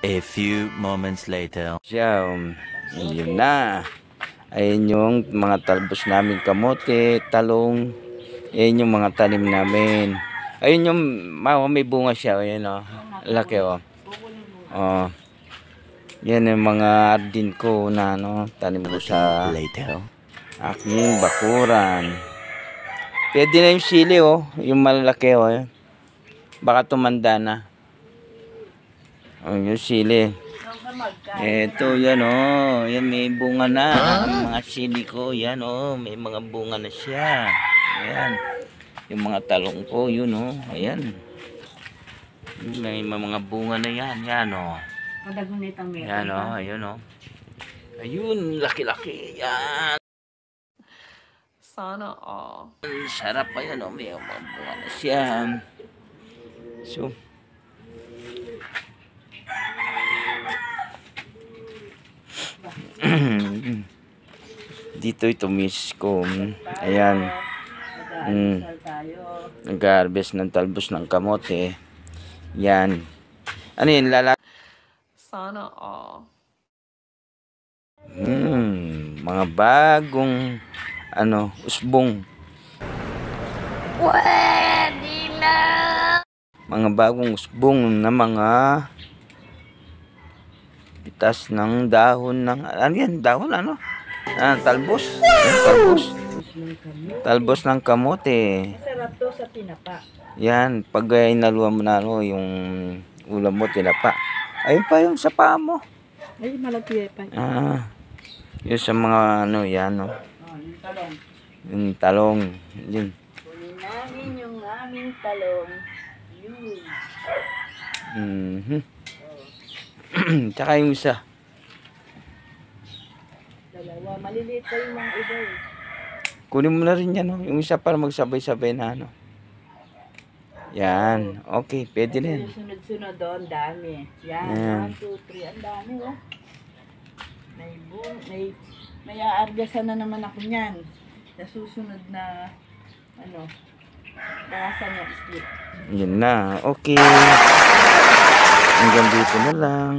A few moments later. Siya, yun na. Ayun yung mga talbos namin kamote, talong. Ayun yung mga tanim namin. Ayun yung may bunga siya. Ayun o. Laki o. Oh. Yan yung mga ardin ko na tanim ko sa Later. aking bakuran. Pwede na yung sili o. Yung malalaki o. Baka tumanda na. Yung sili. Eto, yan o. Yan, may bunga na. Ang mga sili ko, yan o. May mga bunga na siya. Ayan. Yung mga talong ko, yun o. Ayan. May mga bunga na yan. Yan o. Yan o, ayun o. Ayun, laki-laki. Yan. Sana all. Sarap pa yan o. May mga bunga na siya. So, dito ito miss ko. Ayan. Nag-harvest ng talbos ng kamote. Yan. Ano yun? Sana all. Mga bagong usbong. Pwede na. Mga bagong usbong na mga pitas ng dahon ng yan, dahon talbos. Talbos ng kamote. Masarap to sa tinapa. Yan, pag inaluan mo na yung ulam mo, tinapa. Ayun pa yung sa paa mo. Ay, malaki pa. Yung sa mga yan yung talong. yung talong. Yun. Kunin namin yung aming talong. Yun. Tsaka yung isa. Dalawa. Maliliit pa yung mga iba eh. Kunin mo na rin yan, yung isa para magsabay-sabay na Yan. Okay, pwede na yan. Sunod-sunod doon, dami. Yan, 1, 2, 3. Ang dami oh. May aargasan na naman ako niyan. Sa susunod na bakasan niya split. Yan na. Okay. Hanggang dito na lang.